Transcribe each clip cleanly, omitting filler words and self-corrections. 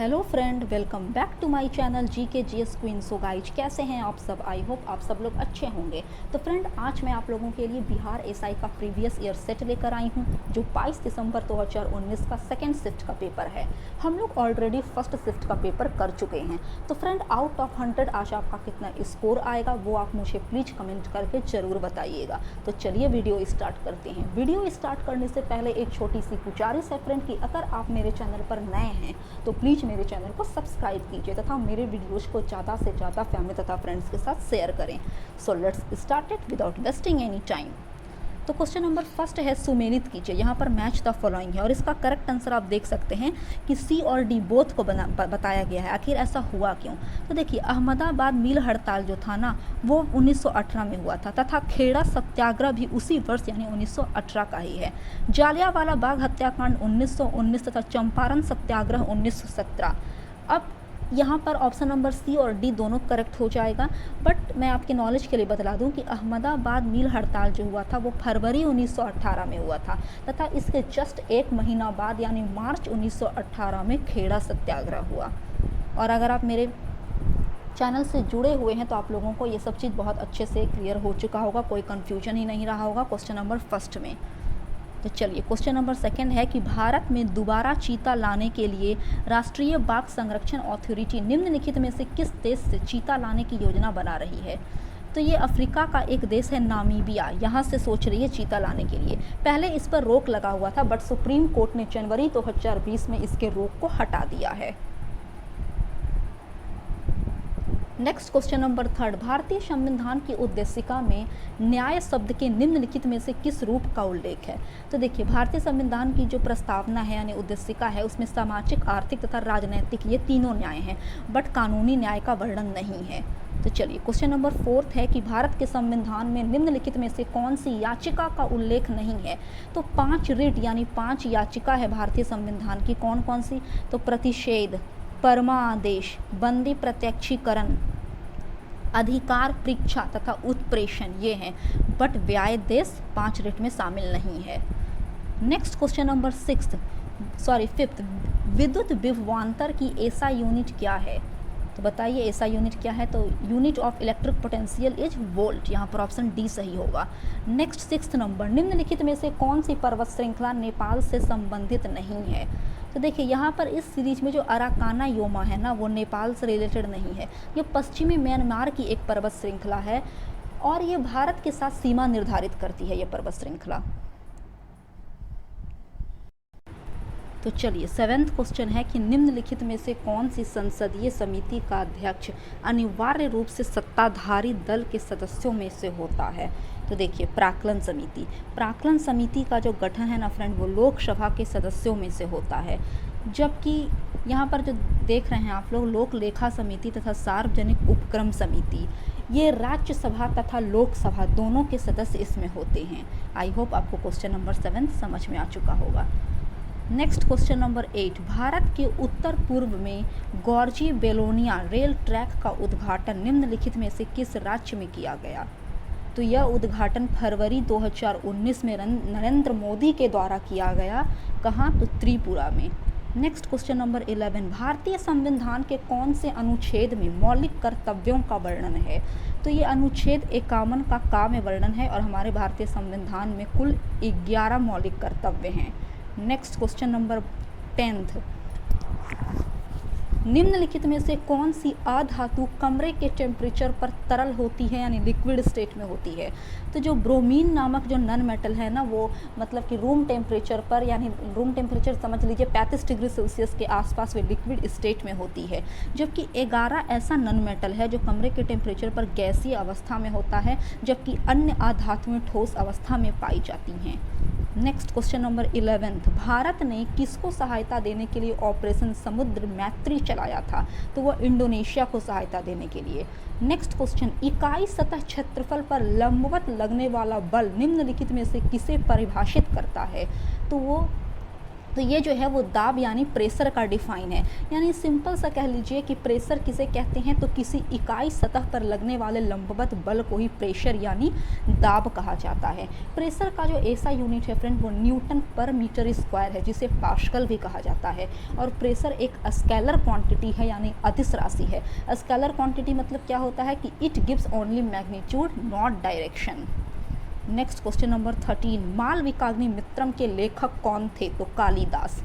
Hello friend, welcome back to my channel GK GS queen. So guys, कैसे हैं आप सब? आई होप आप सब लोग अच्छे होंगे। तो फ्रेंड, आज मैं आप लोगों के लिए बिहार एसआई का प्रीवियस ईयर सेट लेकर आई हूं, जो 22 दिसंबर 2019 का सेकंड शिफ्ट का पेपर है। हम लोग ऑलरेडी फर्स्ट शिफ्ट का पेपर कर चुके हैं। तो फ्रेंड, आउट ऑफ 100 आज आपका कितना स्कोर आएगा वो आप मुझे प्लीज़ कमेंट करके ज़रूर बताइएगा। तो चलिए वीडियो स्टार्ट करते हैं। वीडियो स्टार्ट करने से पहले एक छोटी सी गुजारिश है फ्रेंड कि अगर आप मेरे चैनल पर नए हैं तो प्लीज़ मेरे चैनल को सब्सक्राइब कीजिए तथा मेरे वीडियोज़ को ज़्यादा से ज़्यादा फैमिली तथा फ्रेंड्स के साथ शेयर करें। So let's start it without wasting any time. तो क्वेश्चन नंबर फर्स्ट है, सुमेलित कीजिए। यहाँ पर मैच द फॉलोइंग है और इसका करेक्ट आंसर आप देख सकते हैं कि सी और डी बोथ को बताया गया है। आखिर ऐसा हुआ क्यों? तो देखिए, अहमदाबाद मिल हड़ताल जो था ना, वो 1918 में हुआ था तथा खेड़ा सत्याग्रह भी उसी वर्ष यानी 1918 का ही है। जालियांवाला बाग हत्याकांड 1919 तथा चंपारण सत्याग्रह 1917। अब यहाँ पर ऑप्शन नंबर सी और डी दोनों करेक्ट हो जाएगा। बट मैं आपके नॉलेज के लिए बता दूँ कि अहमदाबाद मिल हड़ताल जो हुआ था वो फरवरी 1918 में हुआ था तथा इसके जस्ट एक महीना बाद यानी मार्च 1918 में खेड़ा सत्याग्रह हुआ। और अगर आप मेरे चैनल से जुड़े हुए हैं तो आप लोगों को ये सब चीज़ बहुत अच्छे से क्लियर हो चुका होगा, कोई कन्फ्यूजन ही नहीं रहा होगा क्वेश्चन नंबर फर्स्ट में। तो चलिए, क्वेश्चन नंबर सेकंड है कि भारत में दोबारा चीता लाने के लिए राष्ट्रीय बाघ संरक्षण अथॉरिटी निम्नलिखित में से किस देश से चीता लाने की योजना बना रही है? तो ये अफ्रीका का एक देश है, नामीबिया। यहाँ से सोच रही है चीता लाने के लिए। पहले इस पर रोक लगा हुआ था बट सुप्रीम कोर्ट ने जनवरी 2020 में इसके रोक को हटा दिया है। नेक्स्ट क्वेश्चन नंबर थर्ड, भारतीय संविधान की उद्देशिका में न्याय शब्द के निम्नलिखित में से किस रूप का उल्लेख है? तो देखिए, भारतीय संविधान की जो प्रस्तावना है यानी उद्देशिका है उसमें सामाजिक, आर्थिक तथा राजनैतिक ये तीनों न्याय हैं, बट कानूनी न्याय का वर्णन नहीं है। तो चलिए, क्वेश्चन नंबर फोर्थ है कि भारत के संविधान में निम्नलिखित में से कौन सी याचिका का उल्लेख नहीं है? तो 5 रिट यानी 5 याचिका है भारतीय संविधान की। कौन कौन सी? तो प्रतिषेध, परमादेश, बंदी प्रत्यक्षीकरण, अधिकार परीक्षा तथा उत्प्रेषण ये हैं, बट व्यायदेश 5 रिट में शामिल नहीं है। नेक्स्ट क्वेश्चन नंबर फिफ्थ, विद्युत विभवांतर की एसआई यूनिट क्या है? तो बताइए एसआई यूनिट क्या है? तो unit of electric potential is volt. यहाँ पर ऑप्शन डी सही होगा। नेक्स्ट 6th नंबर, निम्नलिखित में से कौन सी पर्वत श्रृंखला नेपाल से संबंधित नहीं है? तो देखिए, यहाँ पर इस सीरीज में जो अराकाना योमा है ना, वो नेपाल से रिलेटेड नहीं है। ये पश्चिमी म्यांमार की एक पर्वत श्रृंखला है और ये भारत के साथ सीमा निर्धारित करती है ये पर्वत श्रृंखला। तो चलिए, 7th क्वेश्चन है कि निम्नलिखित में से कौन सी संसदीय समिति का अध्यक्ष अनिवार्य रूप से सत्ताधारी दल के सदस्यों में से होता है? तो देखिए, प्राक्कलन समिति। प्राक्कलन समिति का जो गठन है ना फ्रेंड, वो लोकसभा के सदस्यों में से होता है, जबकि यहाँ पर जो देख रहे हैं आप लोग, लोक लेखा समिति तथा सार्वजनिक उपक्रम समिति, ये राज्यसभा तथा लोकसभा दोनों के सदस्य इसमें होते हैं। आई होप आपको क्वेश्चन नंबर 7 समझ में आ चुका होगा। नेक्स्ट क्वेश्चन नंबर 8, भारत के उत्तर पूर्व में गॉर्जी बेलोनिया रेल ट्रैक का उद्घाटन निम्नलिखित में से किस राज्य में किया गया? तो यह उद्घाटन फरवरी 2019 में नरेंद्र मोदी के द्वारा किया गया। कहाँ? तो त्रिपुरा में। नेक्स्ट क्वेश्चन नंबर 11, भारतीय संविधान के कौन से अनुच्छेद में मौलिक कर्तव्यों का वर्णन है? तो ये अनुच्छेद 51 का का में वर्णन है और हमारे भारतीय संविधान में कुल 11 मौलिक कर्तव्य हैं। नेक्स्ट क्वेश्चन नंबर 10th, निम्नलिखित में से कौन सी अधातु कमरे के टेम्परेचर पर तरल होती है यानी लिक्विड स्टेट में होती है? तो जो ब्रोमीन नामक जो नॉन मेटल है ना, वो मतलब कि रूम टेम्परेचर पर यानी रूम टेम्परेचर समझ लीजिए 35 डिग्री सेल्सियस के आसपास वे लिक्विड स्टेट में होती है, जबकि 11 ऐसा नॉन मेटल है जो कमरे के टेम्परेचर पर गैसीय अवस्था में होता है, जबकि अन्य अधातुएं ठोस अवस्था में पाई जाती हैं। Next question number 11th, Bharat ने किसको सहायता देने के लिए ऑपरेशन समुद्र मैत्री चलाया था? तो वो इंडोनेशिया को सहायता देने के लिए। नेक्स्ट क्वेश्चन, इकाई सतह क्षेत्रफल पर लंबवत लगने वाला बल निम्नलिखित में से किसे परिभाषित करता है? तो वो तो ये जो है वो दाब यानी प्रेशर का डिफाइन है। यानी सिंपल सा कह लीजिए कि प्रेशर किसे कहते हैं, तो किसी इकाई सतह पर लगने वाले लंबवत बल को ही प्रेशर यानी दाब कहा जाता है। प्रेशर का जो ऐसा यूनिट है फ्रेंड वो न्यूटन पर मीटर स्क्वायर है, जिसे पास्कल भी कहा जाता है। और प्रेशर एक स्केलर क्वांटिटी है यानी अदिश राशि है। स्केलर क्वांटिटी मतलब क्या होता है कि it gives only magnitude not direction. Next question number 13, Malavikagnimitram के लेखक कौन थे, तो कालिदास।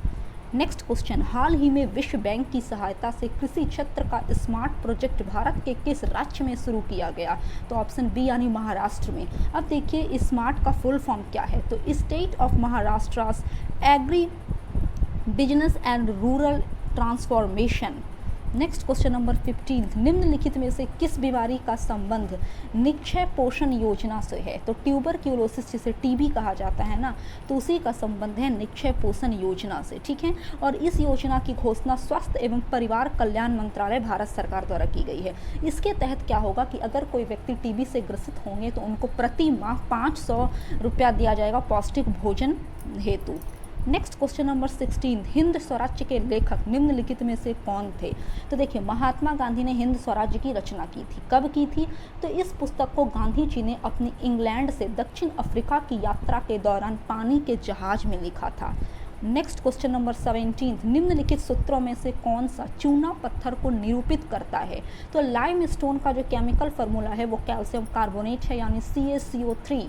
नेक्स्ट क्वेश्चन, हाल ही में विश्व बैंक की सहायता से कृषि क्षेत्र का स्मार्ट प्रोजेक्ट भारत के किस राज्य में शुरू किया गया, तो ऑप्शन बी यानी महाराष्ट्र में। अब देखिए स्मार्ट का फुल फॉर्म क्या है, तो state of Maharashtra agri business and rural transformation. Next question number 15, निम्नलिखित में से किस बीमारी का संबंध निक्षय पोषण योजना से है, तो ट्यूबरक्यूलोसिस जिसे टीबी कहा जाता है ना, तो उसी का संबंध है निक्षय पोषण योजना से, ठीक है। और इस योजना की घोषणा स्वास्थ्य एवं परिवार कल्याण मंत्रालय भारत सरकार द्वारा की गई है। इसके तहत क्या होगा कि अगर कोई व्यक्ति टीबी से ग्रसित होंगे तो उनको प्रति माह 500 रुपया दिया जाएगा पौष्टिक भोजन हेतु। नेक्स्ट क्वेश्चन नंबर 16, हिंद स्वराज्य के लेखक निम्नलिखित में से कौन थे, तो देखिए महात्मा गांधी ने हिंद स्वराज्य की रचना की थी। कब की थी, तो इस पुस्तक को गांधी जी ने अपनी इंग्लैंड से दक्षिण अफ्रीका की यात्रा के दौरान पानी के जहाज में लिखा था। नेक्स्ट क्वेश्चन नंबर 17, निम्नलिखित सूत्रों में से कौन सा चूना पत्थर को निरूपित करता है, तो लाइम स्टोन का जो केमिकल फार्मूला है वो कैल्शियम कार्बोनेट है यानी CaCO3।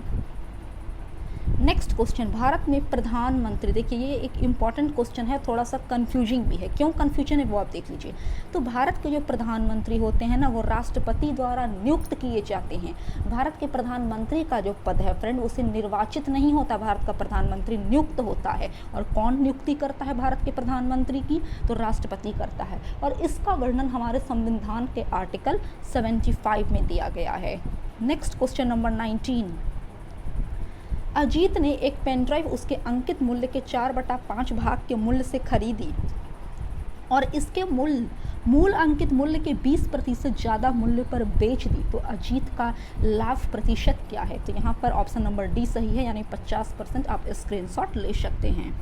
नेक्स्ट क्वेश्चन, भारत में प्रधानमंत्री, देखिए ये एक इम्पॉर्टेंट क्वेश्चन है, थोड़ा सा कंफ्यूजिंग भी है। क्यों कंफ्यूजन है वो आप देख लीजिए। तो भारत के जो प्रधानमंत्री होते हैं ना वो राष्ट्रपति द्वारा नियुक्त किए जाते हैं। भारत के प्रधानमंत्री का जो पद है फ्रेंड उसे निर्वाचित नहीं होता, भारत का प्रधानमंत्री नियुक्त होता है। और कौन नियुक्ति करता है भारत के प्रधानमंत्री की, तो राष्ट्रपति करता है। और इसका वर्णन हमारे संविधान के आर्टिकल 75 में दिया गया है। नेक्स्ट क्वेश्चन नंबर 19, अजीत ने एक पेन ड्राइव उसके अंकित मूल्य के 4/5 भाग के मूल्य से खरीदी और इसके मूल अंकित मूल्य के 20% ज़्यादा मूल्य पर बेच दी, तो अजीत का लाभ प्रतिशत क्या है, तो यहाँ पर ऑप्शन नंबर डी सही है यानी 50%। आप स्क्रीनशॉट ले सकते हैं।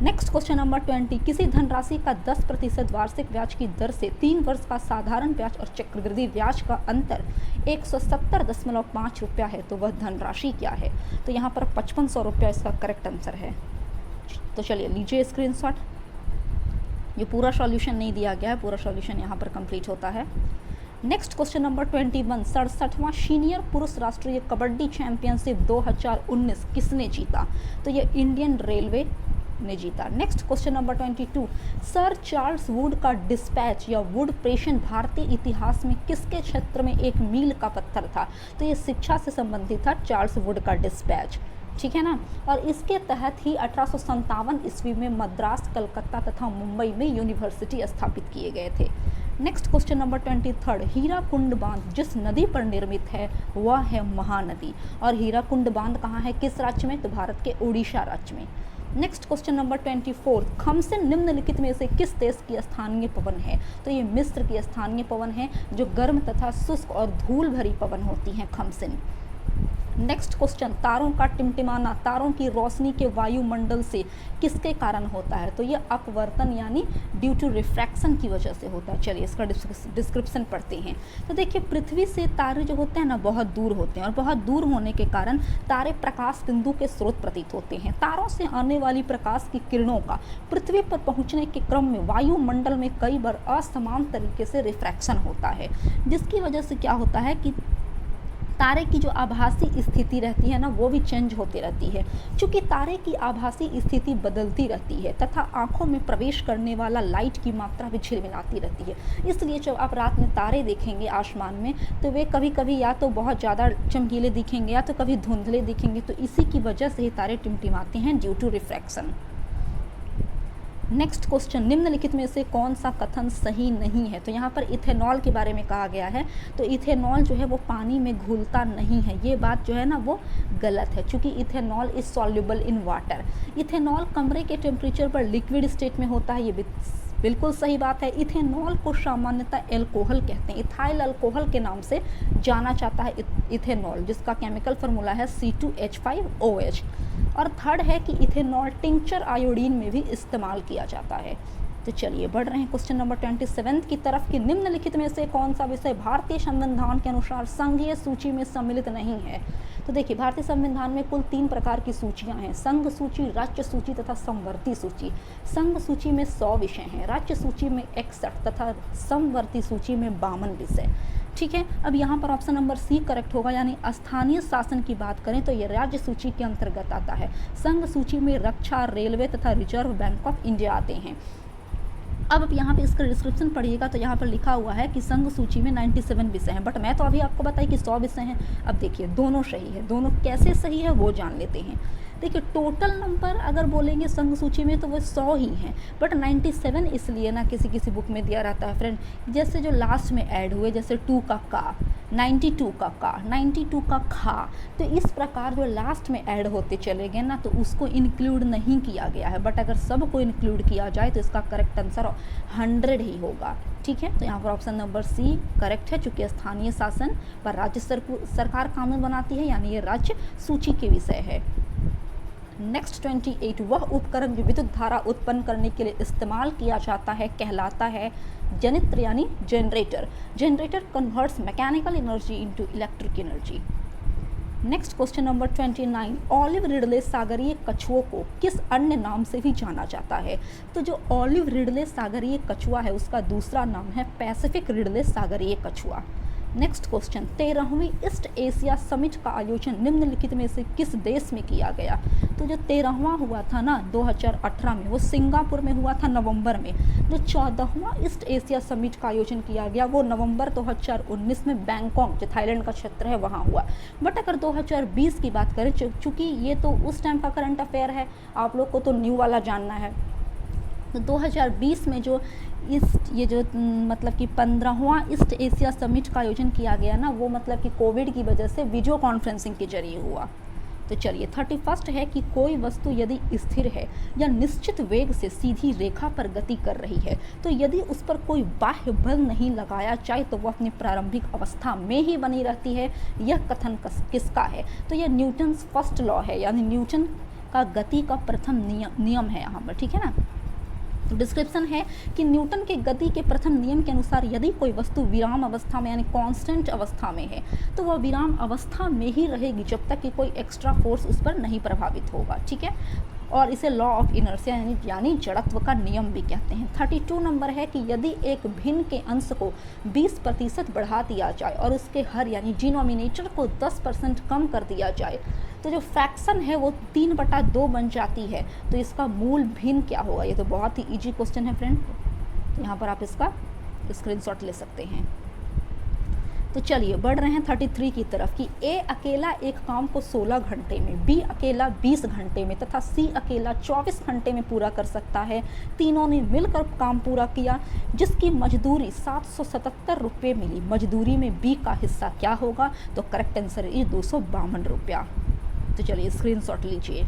नेक्स्ट क्वेश्चन नंबर 20, किसी धनराशि का 10% वार्षिक ब्याज की दर से 3 वर्ष का साधारण ब्याज और चक्रवृद्धि ब्याज का अंतर 170.5 रुपया है, तो वह धनराशि क्या है, तो यहाँ पर 5500 रुपया इसका करेक्ट आंसर है। तो चलिए लीजिए स्क्रीनशॉट। ये पूरा सॉल्यूशन नहीं दिया गया है, पूरा सॉल्यूशन यहाँ पर कंप्लीट होता है। नेक्स्ट क्वेश्चन नंबर 21, 67वां सीनियर पुरुष राष्ट्रीय कबड्डी चैंपियनशिप 2019 किसने जीता, तो ये इंडियन रेलवे ने जीता। Next question number 22, sir Charles Wood का डिस्पैच या वुड प्रेषण भारतीय इतिहास में किसके क्षेत्र में एक मील का पत्थर था, तो ये शिक्षा से संबंधित था चार्ल्स वुड का डिस्पैच, ठीक है ना। और इसके तहत ही 1857 ईस्वी में मद्रास, कलकत्ता तथा मुंबई में यूनिवर्सिटी स्थापित किए गए थे। नेक्स्ट क्वेश्चन नंबर 23, हीराकुंड बांध जिस नदी पर निर्मित है वह है महानदी, और हीराकुंड बांध कहाँ है, किस राज्य में, तो भारत के उड़ीसा राज्य में। नेक्स्ट क्वेश्चन नंबर 24, खमसेन निम्नलिखित में से किस देश की स्थानीय पवन है, तो ये मिस्र की स्थानीय पवन है जो गर्म तथा शुष्क और धूल भरी पवन होती हैं खमसेन। नेक्स्ट क्वेश्चन, तारों का टिमटिमाना तारों की रोशनी के वायुमंडल से किसके कारण होता है, तो ये अपवर्तन यानी ड्यू टू रिफ्रैक्शन की वजह से होता है। चलिए इसका डिस्क्रिप्शन पढ़ते हैं। तो देखिए पृथ्वी से तारे जो होते हैं ना बहुत दूर होते हैं, और बहुत दूर होने के कारण तारे प्रकाश बिंदु के स्रोत प्रतीत होते हैं। तारों से आने वाली प्रकाश की किरणों का पृथ्वी पर पहुंचने के क्रम में वायुमंडल में कई बार असमान तरीके से रिफ्रैक्शन होता है, जिसकी वजह से क्या होता है कि तारे की जो आभासी स्थिति रहती है ना वो भी चेंज होती रहती है। चूँकि तारे की आभासी स्थिति बदलती रहती है तथा आंखों में प्रवेश करने वाला लाइट की मात्रा भी झिलमिलाती रहती है, इसलिए जब आप रात में तारे देखेंगे आसमान में तो वे कभी कभी या तो बहुत ज़्यादा चमकीले दिखेंगे या तो कभी धुंधले दिखेंगे। तो इसी की वजह से ही तारे टिमटिमाते हैं due to refraction. Next question, निम्नलिखित में से कौन सा कथन सही नहीं है, तो यहाँ पर इथेनॉल के बारे में कहा गया है। तो इथेनॉल जो है वो पानी में घुलता नहीं है, ये बात जो है ना वो गलत है, क्योंकि ethanol is soluble in water. Ethanol कमरे के टेम्परेचर पर लिक्विड स्टेट में होता है, ये बिल्कुल सही बात है। इथेनॉल को सामान्यतः एल्कोहल कहते हैं, इथाइल अल्कोहल के नाम से जाना जाता है इथेनॉल, जिसका केमिकल फार्मूला है C2H5OH। और थर्ड है कि इथेनॉल टिंचर आयोडीन में भी इस्तेमाल किया जाता है। तो चलिए बढ़ रहे हैं क्वेश्चन नंबर 27 की तरफ कि निम्नलिखित में से कौन सा विषय भारतीय संविधान के अनुसार संघीय सूची में सम्मिलित नहीं है। तो देखिए, भारतीय संविधान में कुल 3 प्रकार की सूचियां हैं, संघ सूची, राज्य सूची तथा समवर्ती सूची। संघ सूची में 100 विषय हैं, राज्य सूची में 61 तथा समवर्ती सूची में 52 विषय। ठीक है, अब यहाँ पर ऑप्शन नंबर सी करेक्ट होगा, यानी स्थानीय शासन की बात करें तो ये राज्य सूची के अंतर्गत आता है। संघ सूची में रक्षा, रेलवे तथा रिजर्व बैंक ऑफ इंडिया आते हैं। अब यहाँ पे इसका डिस्क्रिप्शन पढ़िएगा तो यहाँ पर लिखा हुआ है कि संघ सूची में 97 विषय हैं, बट मैं तो अभी आपको बताई कि 100 विषय हैं। अब देखिए दोनों सही है, दोनों कैसे सही है वो जान लेते हैं। देखिए टोटल नंबर अगर बोलेंगे संघ सूची में तो वो 100 ही हैं, बट 97 इसलिए ना किसी किसी बुक में दिया रहता है फ्रेंड, जैसे जो लास्ट में ऐड हुए, जैसे 2 का का, 92 का का, 92 का खा, तो इस प्रकार जो लास्ट में ऐड होते चले गए ना तो उसको इंक्लूड नहीं किया गया है। बट अगर सबको इंक्लूड किया जाए तो इसका करेक्ट आंसर 100 ही होगा। ठीक है, तो यहाँ पर ऑप्शन नंबर सी करेक्ट है, चूँकि स्थानीय शासन पर राज्य सरकार कानून बनाती है, यानी ये राज्य सूची के विषय है। नेक्स्ट 28, वह उपकरण जो विद्युत धारा उत्पन्न करने के लिए इस्तेमाल किया जाता है कहलाता है जनित्र यानी generator. Generator converts mechanical energy into electric energy. Next question number 29, olive Ridley सागरीय कछुओं को किस अन्य नाम से भी जाना जाता है। तो जो ऑलिव रिडले सागरीय कछुआ है उसका दूसरा नाम है पैसिफिक रिडले सागरीय कछुआ। नेक्स्ट क्वेश्चन, 13वीं ईस्ट एशिया समिट का आयोजन निम्नलिखित में से किस देश में किया गया। तो जो 13वां हुआ था ना 2018 में, वो सिंगापुर में हुआ था नवंबर में। जो 14वां ईस्ट एशिया समिट का आयोजन किया गया वो नवंबर 2019 में बैंकॉक, जो थाईलैंड का क्षेत्र है, वहाँ हुआ। बट अगर 2020 की बात करें, चूँकि ये तो उस टाइम का करंट अफेयर है, आप लोग को तो न्यू वाला जानना है, तो 2020 में जो मतलब कि 15वां ईस्ट एशिया समिट का आयोजन किया गया ना, वो मतलब कि कोविड की वजह से वीडियो कॉन्फ्रेंसिंग के जरिए हुआ। तो चलिए 31 है कि कोई वस्तु यदि स्थिर है या निश्चित वेग से सीधी रेखा पर गति कर रही है तो यदि उस पर कोई बाह्य बल नहीं लगाया जाए तो वह अपनी प्रारंभिक अवस्था में ही बनी रहती है। यह कथन किसका है। तो यह न्यूटन फर्स्ट लॉ है, यानी न्यूटन का गति का प्रथम नियम है यहाँ पर। ठीक है ना, डिस्क्रिप्शन है कि न्यूटन के गति के प्रथम नियम के अनुसार यदि कोई वस्तु विराम अवस्था में यानी कांस्टेंट अवस्था में है तो वह विराम अवस्था में ही रहेगी जब तक कि कोई एक्स्ट्रा फोर्स उस पर नहीं प्रभावित होगा। ठीक है, और इसे लॉ ऑफ इनर्शिया यानी जड़त्व का नियम भी कहते हैं। 32 नंबर है कि यदि एक भिन्न के अंश को 20% बढ़ा दिया जाए और उसके हर यानी डिनोमिनेटर को 10% कम कर दिया जाए तो जो फ्रैक्शन है वो 3/2 बन जाती है। तो इसका मूल भिन्न क्या होगा। ये तो बहुत ही इजी क्वेश्चन है फ्रेंड, तो यहाँ पर आप इसका स्क्रीनशॉट ले सकते हैं। तो चलिए बढ़ रहे हैं 33 की तरफ कि ए अकेला एक काम को 16 घंटे में, बी अकेला 20 घंटे में तथा सी अकेला 24 घंटे में पूरा कर सकता है। तीनों ने मिलकर काम पूरा किया जिसकी मजदूरी 777 रुपये मिली। मजदूरी में बी का हिस्सा क्या होगा। तो करेक्ट आंसर इज 252 रुपया। तो चलिए स्क्रीनशॉट लीजिए।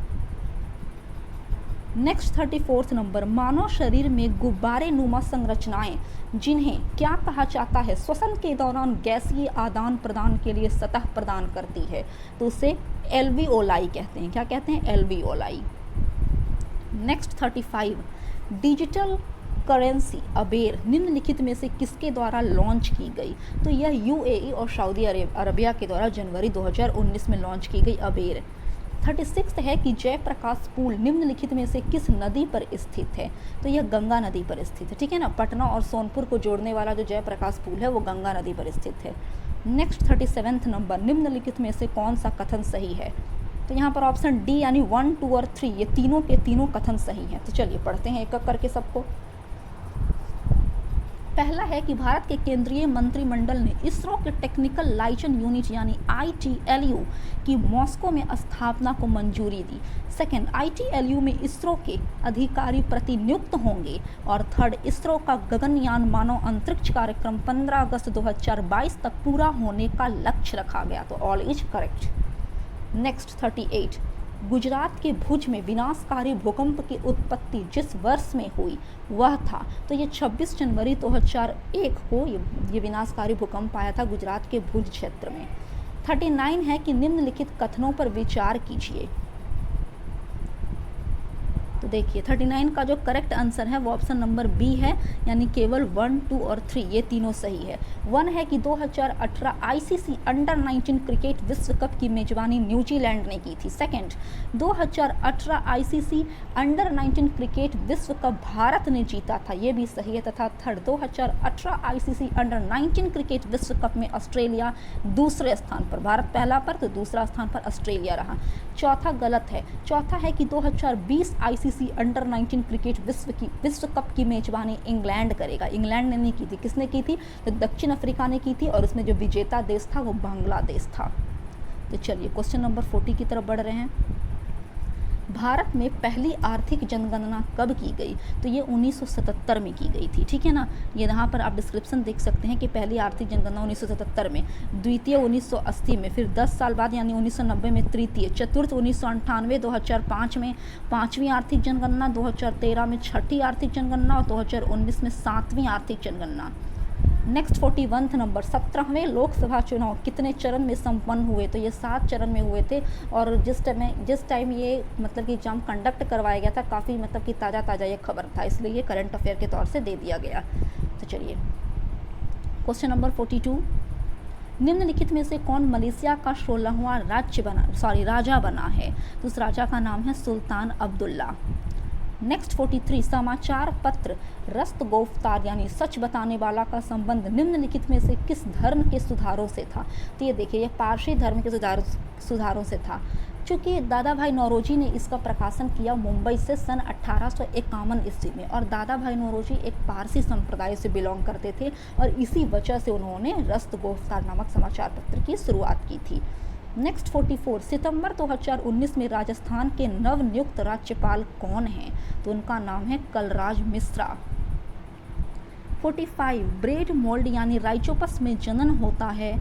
नेक्स्ट 34 नंबर, मानव शरीर में गुब्बारे नुमा संरचनाएं जिन्हें क्या कहा जाता है श्वसन के दौरान गैसीय आदान प्रदान के लिए सतह प्रदान करती है। तो उसे एल्वियोलाई कहते हैं। क्या कहते हैं। एल्वियोलाई। नेक्स्ट 35, डिजिटल करेंसी अबेर निम्नलिखित में से किसके द्वारा लॉन्च की गई। तो यह यूएई और सऊदी अरबिया के द्वारा जनवरी 2019 में लॉन्च की गई अबेर। 36 है कि जयप्रकाश पुल निम्नलिखित में से किस नदी पर स्थित है। तो यह गंगा नदी पर स्थित है। ठीक है ना, पटना और सोनपुर को जोड़ने वाला जो जयप्रकाश पुल है वो गंगा नदी पर स्थित है। नेक्स्ट 37 नंबर, निम्नलिखित में से कौन सा कथन सही है। तो यहाँ पर ऑप्शन डी यानी 1, 2 और 3 ये तीनों के तीनों कथन सही हैं। तो चलिए पढ़ते हैं एक एक करके सबको। पहला है कि भारत के केंद्रीय मंत्रिमंडल ने इसरो के टेक्निकल लाइजन यूनिट यानी ITLU की मॉस्को में स्थापना को मंजूरी दी। सेकंड, ITLU में इसरो के अधिकारी प्रतिनियुक्त होंगे। और थर्ड, इसरो का गगनयान मानव अंतरिक्ष कार्यक्रम 15 अगस्त 2022 तक पूरा होने का लक्ष्य रखा गया। तो all is correct. Next 38, Gujarat के भुज में विनाशकारी भूकंप की उत्पत्ति जिस वर्ष में हुई वह था। तो ये 26 जनवरी 2001 को ये विनाशकारी भूकंप आया था गुजरात के भुज क्षेत्र में। 39 है कि निम्नलिखित कथनों पर विचार कीजिए। तो देखिए 39 का जो करेक्ट आंसर है वो ऑप्शन नंबर बी है, यानी केवल 1, 2 और 3 ये तीनों सही है। 1 है कि 2018 आईसीसी अंडर 19 क्रिकेट विश्व कप की मेजबानी न्यूजीलैंड ने की थी। सेकंड, 2018 आईसीसी अंडर 19 क्रिकेट विश्व कप भारत ने जीता था, ये भी सही है। तथा थर्ड, 2018 आईसीसी अंडर 19 क्रिकेट विश्व कप में ऑस्ट्रेलिया दूसरे स्थान पर, भारत पहला पर तो दूसरा स्थान पर ऑस्ट्रेलिया रहा। चौथा गलत है। चौथा है कि 2020 आईसीसी अंडर 19 क्रिकेट विश्व कप की मेजबानी इंग्लैंड करेगा। इंग्लैंड ने नहीं की थी, किसने की थी? तो दक्षिण अफ्रीका ने की थी, और उसमें जो विजेता देश था वो बांग्लादेश था। तो चलिए क्वेश्चन नंबर 40 की तरफ बढ़ रहे हैं। भारत में पहली आर्थिक जनगणना कब की गई? तो ये 1977 में की गई थी, ठीक है ना। ये यहाँ पर आप डिस्क्रिप्शन देख सकते हैं कि पहली आर्थिक जनगणना 1977 में, द्वितीय 1980 में, फिर 10 साल बाद यानी 1990 में तृतीय, चतुर्थ 1998, 2005 में पाँचवीं आर्थिक जनगणना, 2013 में छठी आर्थिक जनगणना और 2019 में सातवीं आर्थिक जनगणना। नेक्स्ट 41 नंबर, 17वें लोकसभा चुनाव कितने चरण में संपन्न हुए? तो ये 7 चरण में हुए थे, और जिस टाइम ये मतलब कि एग्जाम कंडक्ट करवाया गया था, काफ़ी मतलब कि ताज़ा ये खबर था, इसलिए ये करंट अफेयर के तौर से दे दिया गया। तो चलिए क्वेश्चन नंबर 42, निम्नलिखित में से कौन मलेशिया का 16वां राजा बना है? तो उस राजा का नाम है सुल्तान अब्दुल्ला। नेक्स्ट 43, समाचार पत्र रस्तगोफ्तार यानी सच बताने वाला का संबंध निम्नलिखित में से किस धर्म के सुधारों से था? तो ये देखिए, ये पारसी धर्म के सुधारों से था। चूँकि दादा भाई नौरोजी ने इसका प्रकाशन किया मुंबई से सन 1851 ईस्वी में, और दादा भाई नौरोजी एक पारसी संप्रदाय से बिलोंग करते थे, और इसी वजह से उन्होंने रस्तगोफ्तार नामक समाचार पत्र की शुरुआत की थी। नेक्स्ट 44, सितंबर 2019 में राजस्थान के नवनियुक्त राज्यपाल कौन हैं? तो उनका नाम है कलराज मिश्रा। 45, ब्रेड मोल्ड यानी राइजोपस में जनन होता है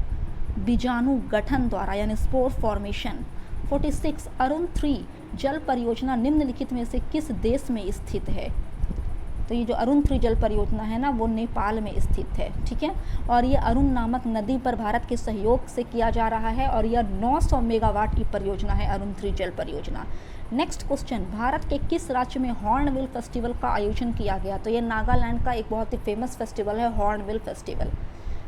बीजाणु गठन द्वारा यानी स्पोर फॉर्मेशन। 46, अरुण 3 जल परियोजना निम्नलिखित में से किस देश में स्थित है? तो ये जो अरुण 3 जल परियोजना है ना, वो नेपाल में स्थित है, ठीक है। और ये अरुण नामक नदी पर भारत के सहयोग से किया जा रहा है, और यह 900 मेगावाट की परियोजना है, अरुण 3 जल परियोजना। नेक्स्ट क्वेश्चन, भारत के किस राज्य में हॉर्नबिल फेस्टिवल का आयोजन किया गया? तो ये नागालैंड का एक बहुत ही फेमस फेस्टिवल है, हॉर्नबिल फेस्टिवल।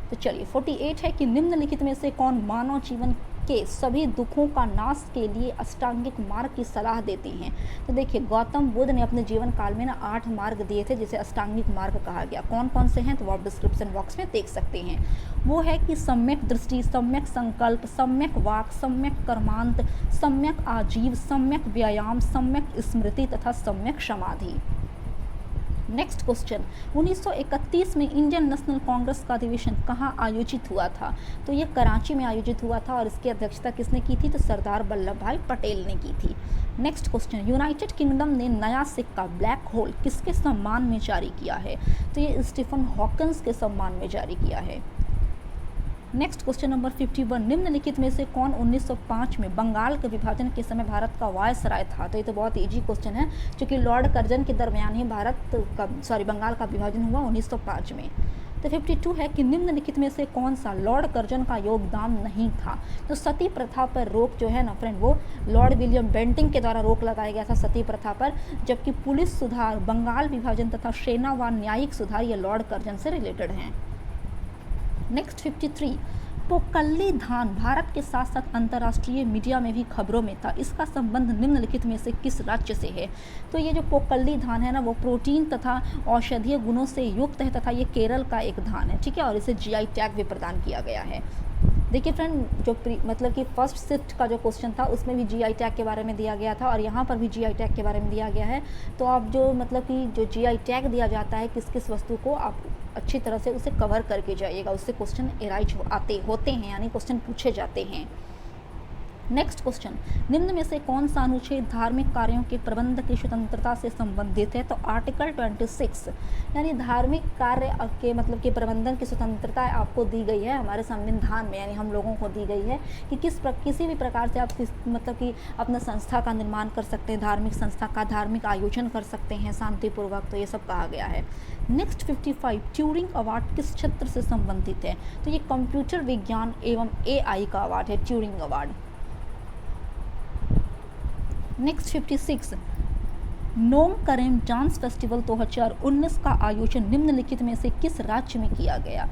तो चलिए 48 है कि निम्नलिखित में से कौन मानव जीवन के सभी दुखों का नाश के लिए अष्टांगिक मार्ग की सलाह देते हैं? तो देखिए, गौतम बुद्ध ने अपने जीवन काल में ना 8 मार्ग दिए थे, जिसे अष्टांगिक मार्ग कहा गया। कौन कौन से हैं तो वो आप डिस्क्रिप्शन बॉक्स में देख सकते हैं। वो है कि सम्यक दृष्टि, सम्यक संकल्प, सम्यक वाक, सम्यक कर्मांत, सम्यक आजीव, सम्यक व्यायाम, सम्यक स्मृति तथा सम्यक समाधि। नेक्स्ट क्वेश्चन, 1931 में इंडियन नेशनल कांग्रेस का अधिवेशन कहाँ आयोजित हुआ था? तो ये कराची में आयोजित हुआ था, और इसकी अध्यक्षता किसने की थी? तो सरदार वल्लभ भाई पटेल ने की थी। नेक्स्ट क्वेश्चन, यूनाइटेड किंगडम ने नया सिक्का ब्लैक होल किसके सम्मान में जारी किया है? तो ये स्टीफन हॉकिंस के सम्मान में जारी किया है। नेक्स्ट क्वेश्चन नंबर 51, निम्नलिखित में से कौन 1905 में बंगाल के विभाजन के समय भारत का वायसराय था? तो ये तो बहुत इजी क्वेश्चन है, क्योंकि लॉर्ड कर्जन के दरमियान ही बंगाल का विभाजन हुआ 1905 में। तो 52 है कि निम्नलिखित में से कौन सा लॉर्ड कर्जन का योगदान नहीं था? तो सती प्रथा पर रोक जो है ना फ्रेंड, वो लॉर्ड विलियम बेंटिंग के द्वारा रोक लगाया गया था सती प्रथा पर, जबकि पुलिस सुधार, बंगाल विभाजन तथा सेना व न्यायिक सुधार ये लॉर्ड कर्जन से रिलेटेड हैं। नेक्स्ट 53, पोकल्ली धान भारत के साथ साथ अंतर्राष्ट्रीय मीडिया में भी खबरों में था, इसका संबंध निम्नलिखित में से किस राज्य से है? तो ये जो पोकल्ली धान है ना, वो प्रोटीन तथा औषधीय गुणों से युक्त है, तथा ये केरल का एक धान है, ठीक है, और इसे जीआई टैग भी प्रदान किया गया है। देखिए फ्रेंड, जो मतलब कि फर्स्ट शिफ्ट का जो क्वेश्चन था उसमें भी जीआई टैग के बारे में दिया गया था, और यहाँ पर भी जीआई टैग के बारे में दिया गया है। तो आप जो मतलब कि जो जीआई टैग दिया जाता है किस किस वस्तु को, आप अच्छी तरह से उसे कवर करके जाइएगा, उससे क्वेश्चन एराइज होते हैं, यानी क्वेश्चन पूछे जाते हैं। नेक्स्ट क्वेश्चन, निम्न में से कौन सा अनुच्छेद धार्मिक कार्यों के प्रबंध की स्वतंत्रता से संबंधित है? तो आर्टिकल 26 यानी धार्मिक कार्य के मतलब कि प्रबंधन की स्वतंत्रता आपको दी गई है हमारे संविधान में, यानी हम लोगों को दी गई है कि किसी भी प्रकार से आप मतलब कि अपना संस्था का निर्माण कर सकते हैं, धार्मिक संस्था का धार्मिक आयोजन कर सकते हैं शांतिपूर्वक, तो ये सब कहा गया है। नेक्स्ट 55, ट्यूरिंग अवार्ड किस क्षेत्र से संबंधित है? तो ये कंप्यूटर विज्ञान एवं AI का अवार्ड है, ट्यूरिंग अवार्ड। नेक्स्ट 56, नोंग करेम डांस फेस्टिवल 2019 का आयोजन निम्नलिखित में से किस राज्य में किया गया?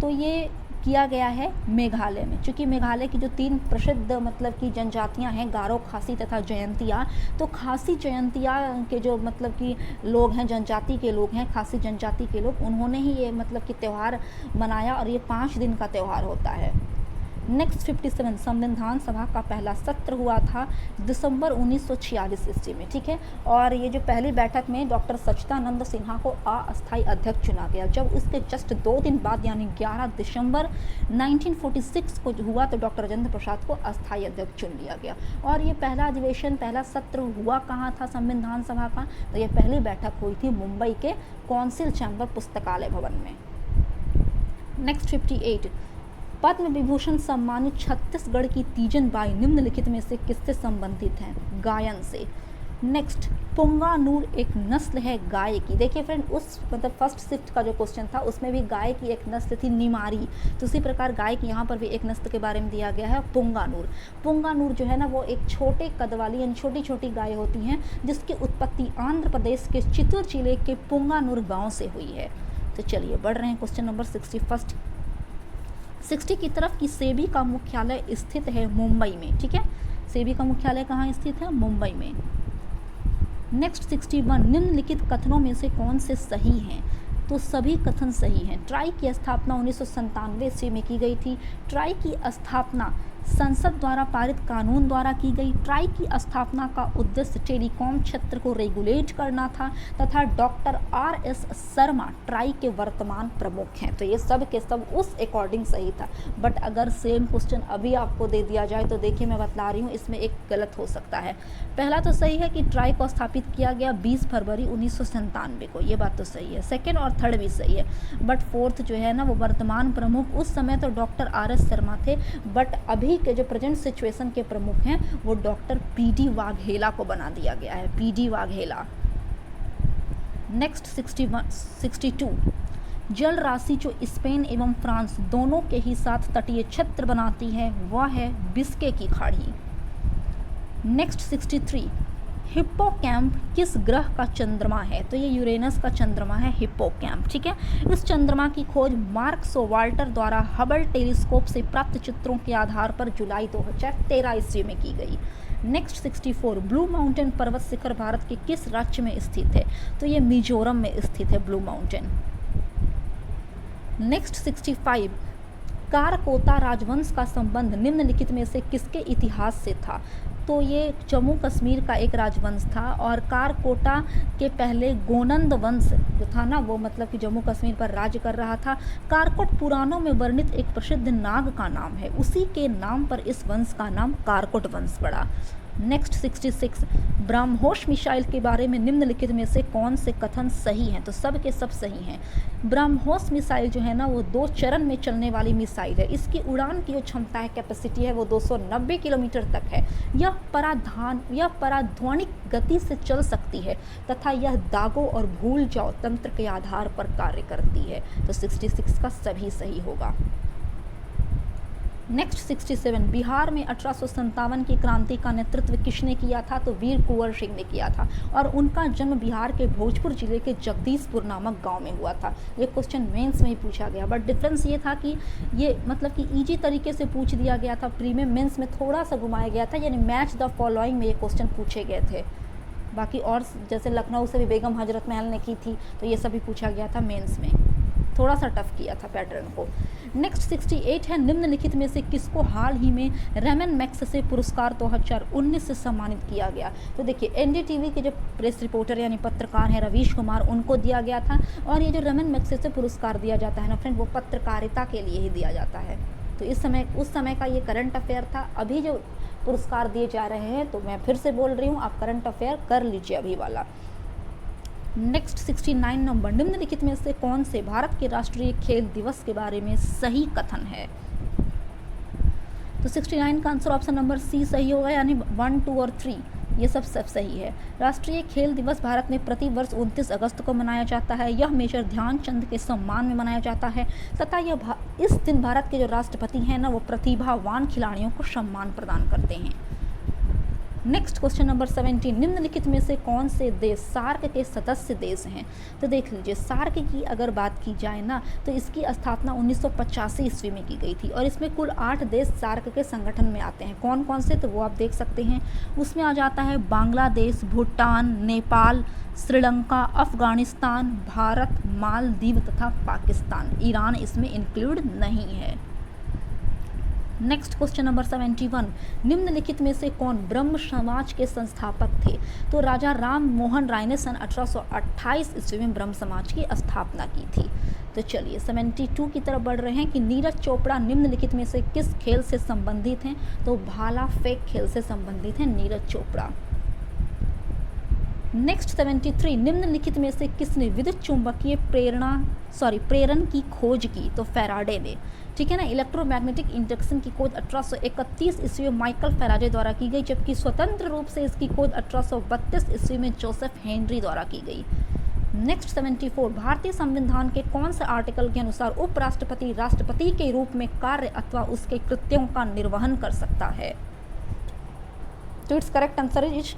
तो ये किया गया है मेघालय में, क्योंकि मेघालय की जो 3 प्रसिद्ध मतलब की जनजातियां हैं, गारो, खासी तथा जयंतिया, तो खासी जयंतिया के जो मतलब कि लोग हैं, जनजाति के लोग हैं, खासी जनजाति के लोग, उन्होंने ही ये मतलब कि त्यौहार मनाया और ये 5 दिन का त्यौहार होता है। नेक्स्ट 57, संविधान सभा का पहला सत्र हुआ था दिसंबर 1946 ईस्वी में, ठीक है। और ये जो पहली बैठक में डॉक्टर सच्चिदानंद सिन्हा को अस्थायी अध्यक्ष चुना गया। जब उसके जस्ट 2 दिन बाद यानी 11 दिसंबर 1946 को हुआ तो डॉक्टर राजेंद्र प्रसाद को अस्थायी अध्यक्ष चुन लिया गया। और ये पहला अधिवेशन, पहला सत्र हुआ कहाँ था संविधान सभा का? तो ये पहली बैठक हुई थी मुंबई के कौंसिल चैम्बर पुस्तकालय भवन में। नेक्स्ट 58, पद्म विभूषण सम्मानित छत्तीसगढ़ की तीजन बाई निम्नलिखित में से किससे संबंधित हैं? गायन से। नेक्स्ट, पुंगानूर एक नस्ल है गाय की। देखिए फ्रेंड, उस मतलब फर्स्ट शिफ्ट का जो क्वेश्चन था उसमें भी गाय की एक नस्ल थी निमारी, तो उसी प्रकार गाय की यहाँ पर भी एक नस्ल के बारे में दिया गया है पुंगानूर। पुंगानूर जो है ना वो एक छोटे कद वाली यानी छोटी छोटी गाय होती हैं जिसकी उत्पत्ति आंध्र प्रदेश के चित्तूर जिले के पुंगानूर गाँव से हुई है। तो चलिए बढ़ रहे हैं क्वेश्चन नंबर 60 की तरफ कि सेबी का मुख्यालय स्थित है मुंबई में, ठीक है। सेबी का मुख्यालय कहाँ स्थित है? मुंबई में। नेक्स्ट 61, निम्नलिखित कथनों में से कौन से सही हैं? तो सभी कथन सही हैं। ट्राई की स्थापना 1997 ईस्वी में की गई थी। ट्राई की स्थापना संसद द्वारा पारित कानून द्वारा की गई। ट्राई की स्थापना का उद्देश्य टेलीकॉम क्षेत्र को रेगुलेट करना था तथा डॉक्टर RS शर्मा ट्राई के वर्तमान प्रमुख हैं। तो ये सब के सब उस अकॉर्डिंग सही था। बट अगर सेम क्वेश्चन अभी आपको दे दिया जाए तो देखिए मैं बतला रही हूँ इसमें एक गलत हो सकता है। पहला तो सही है कि ट्राई को स्थापित किया गया 20 फरवरी 1997 को, ये बात तो सही है। सेकेंड और थर्ड भी सही है, बट फोर्थ जो है ना वो वर्तमान प्रमुख उस समय तो डॉक्टर RS शर्मा थे, बट अभी के जो प्रेजेंट सिचुएशन के प्रमुख हैं वो डॉक्टर PD वाघेला को बना दिया गया है, PD वाघेला। नेक्स्ट 62, जल राशि जो स्पेन एवं फ्रांस दोनों के ही साथ तटीय क्षेत्र बनाती है वह है बिस्के की खाड़ी। नेक्स्ट 63, हिप्पोकैम्प किस ग्रह का चंद्रमा है? तो ये यूरेनस का चंद्रमा है हिप्पोकैम्प, ठीक है। इस चंद्रमा की खोज मार्क सोवाल्टर द्वारा हबल टेलीस्कोप से प्राप्त चित्रों के आधार पर जुलाई 2013 ईस्वी में की गई। नेक्स्ट 64, ब्लू माउंटेन पर्वत शिखर भारत के किस राज्य में स्थित है? तो ये मिजोरम में स्थित है ब्लू माउंटेन। नेक्स्ट 65, कारकोता राजवंश का संबंध निम्नलिखित में से किसके इतिहास से था? तो ये जम्मू कश्मीर का एक राजवंश था और कारकोटा के पहले गोनंद वंश जो था ना वो मतलब कि जम्मू कश्मीर पर राज्य कर रहा था। कारकोट पुराणों में वर्णित एक प्रसिद्ध नाग का नाम है, उसी के नाम पर इस वंश का नाम कारकोट वंश पड़ा। नेक्स्ट 66, ब्रह्मोस मिसाइल के बारे में निम्नलिखित में से कौन से कथन सही हैं? तो सब के सब सही हैं। ब्रह्मोस मिसाइल जो है ना वो 2 चरण में चलने वाली मिसाइल है। इसकी उड़ान की जो क्षमता है, कैपेसिटी है, वो 290 किलोमीटर तक है। यह पराध्वनिक गति से चल सकती है तथा यह दागों और भूल जाओ तंत्र के आधार पर कार्य करती है। तो 66 का सभी सही होगा। नेक्स्ट 67, बिहार में 1857 की क्रांति का नेतृत्व किसने किया था? तो वीर कुंवर सिंह ने किया था और उनका जन्म बिहार के भोजपुर जिले के जगदीशपुर नामक गांव में हुआ था। ये क्वेश्चन मेंस में ही पूछा गया, बट डिफरेंस ये था कि ये मतलब कि इजी तरीके से पूछ दिया गया था प्री में, मेंस में थोड़ा सा घुमाया गया था, यानी मैच द फॉलोइंग में ये क्वेश्चन पूछे गए थे। बाकी और जैसे लखनऊ से भी बेगम हजरत महल ने की थी तो ये सभी पूछा गया था मेंस में, थोड़ा सा टफ किया था पैटर्न को। नेक्स्ट 68 है, निम्नलिखित में से किसको हाल ही में रेमन मैग्सेसे पुरस्कार 2019 से सम्मानित किया गया? तो देखिए NDTV के जो प्रेस रिपोर्टर यानी पत्रकार हैं रवीश कुमार, उनको दिया गया था। और ये जो रेमन मैग्सेसे पुरस्कार दिया जाता है ना फ्रेंड, वो पत्रकारिता के लिए ही दिया जाता है। तो उस समय का ये करंट अफेयर था। अभी जो पुरस्कार दिए जा रहे हैं। तो मैं फिर से बोल रही हूँ, आप करंट अफेयर कर लीजिए अभी वाला। नेक्स्ट 69 नंबर, निम्नलिखित में से कौन से भारत के राष्ट्रीय खेल दिवस के बारे में सही कथन है? तो 69 का आंसर ऑप्शन नंबर सी सही होगा, यानी 1, 2 और 3 ये सब सही है। राष्ट्रीय खेल दिवस भारत में प्रति वर्ष 29 अगस्त को मनाया जाता है। यह मेजर ध्यानचंद के सम्मान में मनाया जाता है तथा इस दिन भारत के जो राष्ट्रपति हैं ना, वो प्रतिभावान खिलाड़ियों को सम्मान प्रदान करते हैं। नेक्स्ट क्वेश्चन नंबर 17, निम्नलिखित में से कौन से देश सार्क के सदस्य देश हैं? तो देख लीजिए, सार्क की अगर बात की जाए ना, तो इसकी स्थापना 1985 ईस्वी में की गई थी और इसमें कुल 8 देश सार्क के संगठन में आते हैं। कौन कौन से, तो वो आप देख सकते हैं। उसमें आ जाता है बांग्लादेश, भूटान, नेपाल, श्रीलंका, अफगानिस्तान, भारत, मालदीव तथा पाकिस्तान। ईरान इसमें इंक्लूड नहीं है। नेक्स्ट क्वेश्चन नंबर 71, निम्नलिखित में से कौन ब्रह्म समाज के संस्थापक थे? तो राजा राम मोहन राय ने सन 1828 ईस्वी में ब्रह्म समाज की स्थापना की थी। तो चलिए 72 की तरफ बढ़ रहे हैं कि नीरज चोपड़ा निम्नलिखित में से किस खेल से संबंधित हैं? तो भाला फेंक खेल से संबंधित हैं नीरज चोपड़ा। नेक्स्ट 73, निम्नलिखित में से किसने विद्युत चुंबकीय प्रेरण की खोज की? तो फैराडे ने, ठीक है ना। इलेक्ट्रोमैग्नेटिक इंडक्शन की खोज 1831 ईस्वी में माइकल फैराडे द्वारा की गई, जबकि स्वतंत्र रूप से इसकी खोज 1832 ईस्वी में जोसेफ हेनरी द्वारा की गई। नेक्स्ट 74, भारतीय संविधान के कौन से आर्टिकल के अनुसार उपराष्ट्रपति राष्ट्रपति के रूप में कार्य अथवा उसके कृत्यों का निर्वहन कर सकता है? तो it's correct answer is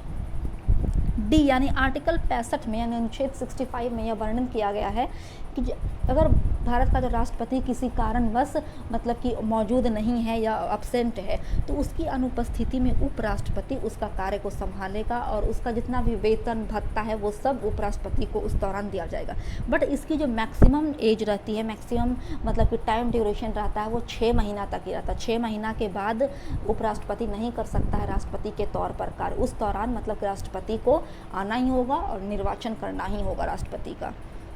D, यानी आर्टिकल 65 में यानी अनुच्छेद 65 में यह वर्णन किया गया है कि अगर भारत का जो राष्ट्रपति किसी कारणवश मतलब कि मौजूद नहीं है या अब्सेंट है, तो उसकी अनुपस्थिति में उपराष्ट्रपति उसका कार्य को संभालेगा और उसका जितना भी वेतन भत्ता है वो सब उपराष्ट्रपति को उस दौरान दिया जाएगा। बट इसकी जो मैक्सिमम एज रहती है, मैक्सिमम मतलब कि टाइम ड्यूरेशन रहता है, वो 6 महीना तक ही रहता है। 6 महीना के बाद उपराष्ट्रपति नहीं कर सकता है राष्ट्रपति के तौर पर कार्य। उस दौरान मतलब कि राष्ट्रपति को आना ही होगा और निर्वाचन करना ही होगा राष्ट्रपति का।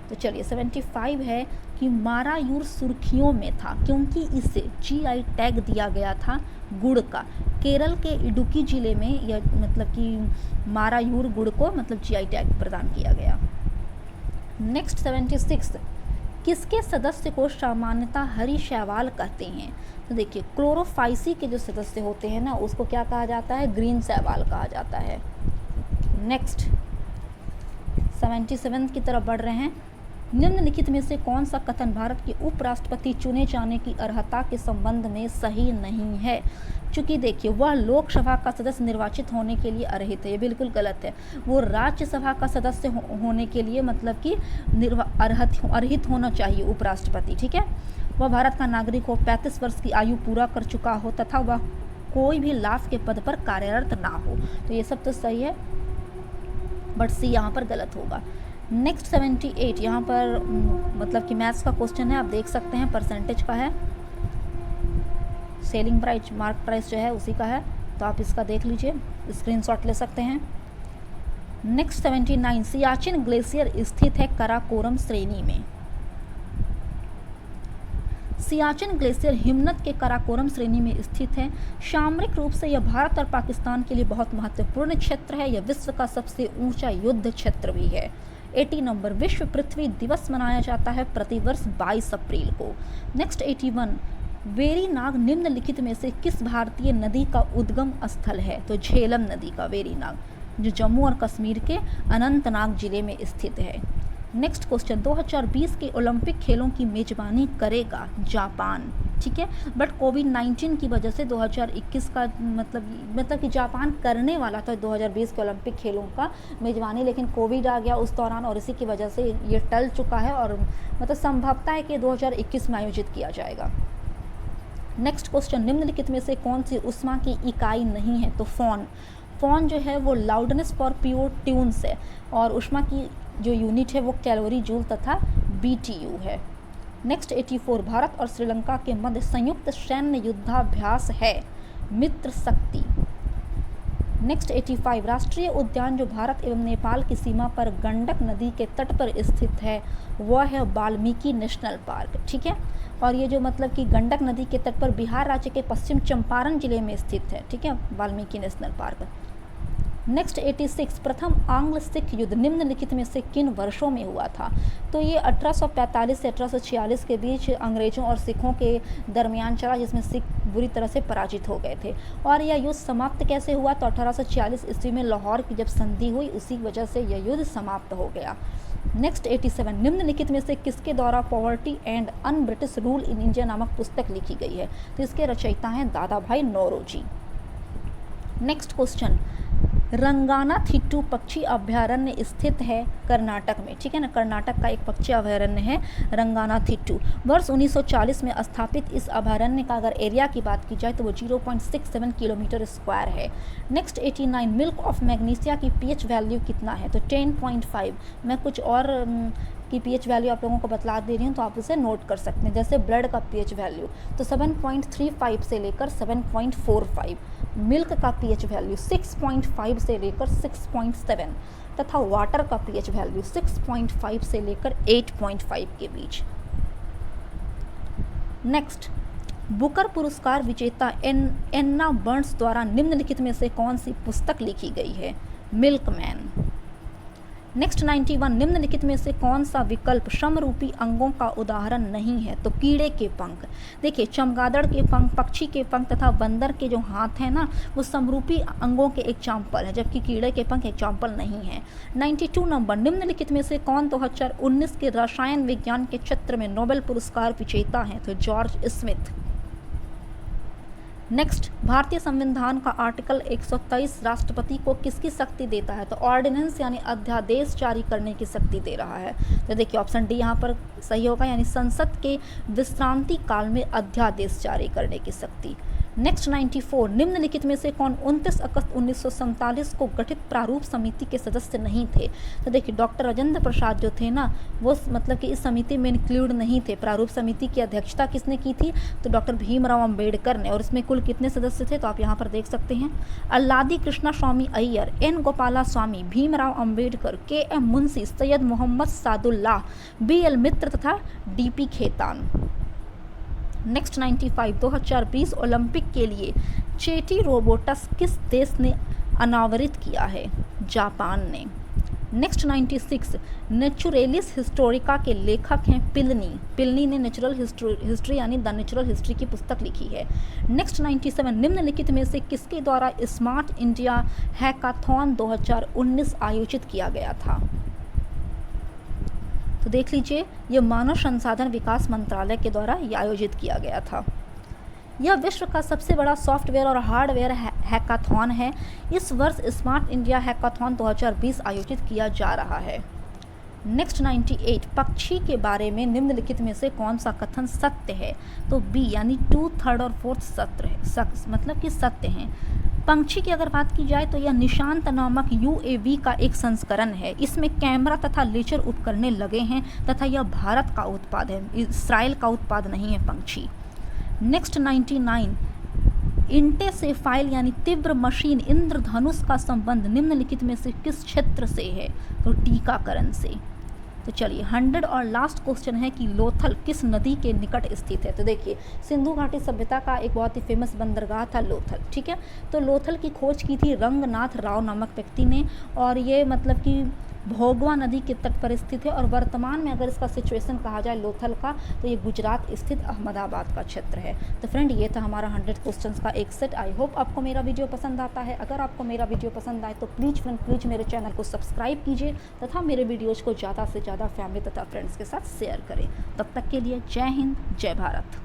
तो चलिए 75 है कि मारायूर सुर्खियों में था क्योंकि इसे जीआई टैग दिया गया था गुड़ का। केरल के इडुक्की जिले में यह मतलब कि मारायूर गुड़ को मतलब जीआई टैग प्रदान किया गया। नेक्स्ट 76, किसके सदस्य को सामान्यतः हरी शैवाल कहते हैं? तो देखिए, क्लोरोफाइसी के जो सदस्य होते हैं ना, उसको क्या कहा जाता है? ग्रीन शैवाल कहा जाता है। नेक्स्ट 77 की तरफ बढ़ रहे हैं। निम्नलिखित में से कौन सा कथन भारत के उपराष्ट्रपति चुने जाने की अर्हता के संबंध में सही नहीं है? चूँकि देखिए, वह लोकसभा का सदस्य निर्वाचित होने के लिए अर्हित है, ये बिल्कुल गलत है। वो राज्यसभा का सदस्य होने के लिए मतलब कि अर्हित होना चाहिए उपराष्ट्रपति, ठीक है। वह भारत का नागरिक हो, 35 वर्ष की आयु पूरा कर चुका हो तथा वह कोई भी लाभ के पद पर कार्यरत ना हो। तो ये सब तो सही है, बट सी यहाँ पर गलत होगा। नेक्स्ट 78, यहाँ पर मतलब कि मैथ्स का क्वेश्चन है, आप देख सकते हैं परसेंटेज का है। सेलिंग प्राइस, मार्क प्राइस जो है उसी का है, तो आप इसका देख लीजिए, स्क्रीनशॉट ले सकते हैं। नेक्स्ट 79, सियाचिन ग्लेशियर स्थित है काराकोरम श्रेणी में। सियाचिन ग्लेशियर हिमनद के काराकोरम श्रेणी में स्थित है। सामरिक रूप से यह भारत और पाकिस्तान के लिए बहुत महत्वपूर्ण क्षेत्र है। यह विश्व का सबसे ऊंचा युद्ध क्षेत्र भी है। 80 नंबर, विश्व पृथ्वी दिवस मनाया जाता है प्रतिवर्ष 22 अप्रैल को। नेक्स्ट 81, वेरीनाग निम्नलिखित में से किस भारतीय नदी का उद्गम स्थल है? तो झेलम नदी का वेरीनाग, जो जम्मू और कश्मीर के अनंतनाग जिले में स्थित है। नेक्स्ट क्वेश्चन, 2020 के ओलंपिक खेलों की मेजबानी करेगा जापान, ठीक है। बट कोविड-19 की वजह से 2021 का मतलब कि जापान करने वाला था 2020 के ओलंपिक खेलों का मेजबानी, लेकिन कोविड आ गया उस दौरान और इसी की वजह से ये टल चुका है और मतलब संभवता है कि 2021 में आयोजित किया जाएगा। नेक्स्ट क्वेश्चन, निम्नलिखित में से कौन सी ऊष्मा की इकाई नहीं है? तो फोन जो है वो लाउडनेस पर प्योर ट्यून्स है और ऊष्मा की जो यूनिट है वो कैलोरी जूल तथा BTU है। नेक्स्ट 84, भारत और श्रीलंका के मध्य संयुक्त सैन्य युद्धाभ्यास है मित्र शक्ति। नेक्स्ट 85 राष्ट्रीय उद्यान जो भारत एवं नेपाल की सीमा पर गंडक नदी के तट पर स्थित है वह है वाल्मीकि नेशनल पार्क, ठीक है। और ये जो मतलब कि गंडक नदी के तट पर बिहार राज्य के पश्चिम चंपारण जिले में स्थित है, ठीक है, वाल्मीकि नेशनल पार्क। नेक्स्ट 86 प्रथम आंग्ल सिख युद्ध निम्नलिखित में से किन वर्षों में हुआ था? तो ये 1845 से 1846 के बीच अंग्रेजों और सिखों के दरमियान चला, जिसमें सिख बुरी तरह से पराजित हो गए थे। और यह युद्ध समाप्त कैसे हुआ? तो 1846 ईस्वी में लाहौर की जब संधि हुई उसी वजह से यह युद्ध समाप्त हो गया। नेक्स्ट 87 निम्नलिखित में से किसके द्वारा poverty and un British rule in India नामक पुस्तक लिखी गई है? तो इसके रचयिता हैं दादा भाई नौरोजी। नेक्स्ट क्वेश्चन, रंगानाथिट्टू पक्षी अभयारण्य स्थित है कर्नाटक में, ठीक है ना। कर्नाटक का एक पक्षी अभयारण्य है रंगानाथिट्टू। वर्ष 1940 में स्थापित इस अभयारण्य का अगर एरिया की बात की जाए तो वो 0.67 किलोमीटर स्क्वायर है। नेक्स्ट 89 मिल्क ऑफ मैग्नीशिया की पीएच वैल्यू कितना है? तो 10.5। मैं कुछ और की पीएच वैल्यू आप लोगों को बतला दे रही हूँ तो आप उसे नोट कर सकते हैं। जैसे ब्लड का पीएच वैल्यू तो 7.35 से लेकर 7.45, मिल्क का पीएच वैल्यू 6.5 से लेकर 6.7 तथा वाटर का पीएच वैल्यू 6.5 से लेकर 8.5 के बीच। नेक्स्ट, बुकर पुरस्कार विजेता एन्ना बर्न्स द्वारा निम्नलिखित में से कौन सी पुस्तक लिखी गई है? मिल्कमैन। नेक्स्ट 91 निम्नलिखित में से कौन सा विकल्प समरूपी अंगों का उदाहरण नहीं है? तो कीड़े के पंख। देखिए, चमगादड़ के पंख, पक्षी के पंख तथा बंदर के जो हाथ हैं ना वो समरूपी अंगों के एग्जाम्पल है, जबकि कीड़े के पंख एग्जाम्पल नहीं है। 92 नंबर निम्नलिखित में से कौन 2019 के रसायन विज्ञान के क्षेत्र में नोबेल पुरस्कार विजेता है? तो जॉर्ज स्मिथ। नेक्स्ट, भारतीय संविधान का आर्टिकल 123 राष्ट्रपति को किसकी शक्ति देता है? तो ऑर्डिनेंस यानी अध्यादेश जारी करने की शक्ति दे रहा है। तो देखिए ऑप्शन डी यहाँ पर सही होगा, यानी संसद के विश्रांति काल में अध्यादेश जारी करने की शक्ति। नेक्स्ट 94 निम्नलिखित में से कौन 29 अगस्त 1947 को गठित प्रारूप समिति के सदस्य नहीं थे? तो देखिए डॉक्टर राजेंद्र प्रसाद जो थे ना वो मतलब कि इस समिति में इंक्लूड नहीं थे। प्रारूप समिति की अध्यक्षता किसने की थी? तो डॉक्टर भीमराव अंबेडकर ने। और इसमें कुल कितने सदस्य थे? तो आप यहाँ पर देख सकते हैं, अल्लादी कृष्णा स्वामी अय्यर, एन गोपाला स्वामी, भीमराव अंबेडकर, के एम मुंशी, सैयद मोहम्मद सादुल्लाह, BL मित्र तथा DP खेतान। नेक्स्ट 95 2020 ओलंपिक के लिए चेटी रोबोटस किस देश ने अनावरित किया है? जापान ने। नेक्स्ट 96 नेचुरलिस हिस्टोरिका के लेखक हैं पिलनी। पिलनी ने नेचुरल हिस्ट्री यानी द नेचुरल हिस्ट्री की पुस्तक लिखी है। नेक्स्ट 97 निम्नलिखित में से किसके द्वारा स्मार्ट इंडिया हैकाथॉन 2019 आयोजित किया गया था? तो देख लीजिए, ये मानव संसाधन विकास मंत्रालय के द्वारा ये आयोजित किया गया था। यह विश्व का सबसे बड़ा सॉफ्टवेयर और हार्डवेयर हैकाथॉन है। इस वर्ष स्मार्ट इंडिया हैकाथॉन 2020 आयोजित किया जा रहा है। नेक्स्ट 98 पक्षी के बारे में निम्नलिखित में से कौन सा कथन सत्य है? तो बी यानी 2, 3 और 4 सत्य है, मतलब कि सत्य हैं। पंक्षी की अगर बात की जाए तो यह निशांत नामक UAV का एक संस्करण है। इसमें कैमरा तथा लेजर उपकरण लगे हैं तथा यह भारत का उत्पाद है, इस्राइल का उत्पाद नहीं है पंक्षी। नेक्स्ट 99 इंटेसेफाइल यानी तीव्र मशीन इंद्रधनुष का संबंध निम्नलिखित में से किस क्षेत्र से है? तो टीकाकरण से। तो चलिए 100 और लास्ट क्वेश्चन है कि लोथल किस नदी के निकट स्थित है? तो देखिए सिंधु घाटी सभ्यता का एक बहुत ही फेमस बंदरगाह था लोथल, ठीक है। तो लोथल की खोज की थी रंगनाथ राव नामक व्यक्ति ने, और ये मतलब कि भोगवा नदी के तट पर स्थित है। और वर्तमान में अगर इसका सिचुएशन कहा जाए लोथल का तो ये गुजरात स्थित अहमदाबाद का क्षेत्र है। तो फ्रेंड ये था हमारा 100 क्वेश्चंस का एक सेट। आई होप आपको मेरा वीडियो पसंद आता है। अगर आपको मेरा वीडियो पसंद आए तो प्लीज़ मेरे चैनल को सब्सक्राइब कीजिए तथा मेरे वीडियोज़ को ज़्यादा से ज़्यादा फैमिली तथा फ्रेंड्स के साथ शेयर करें। तब तक के लिए जय हिंद, जय भारत।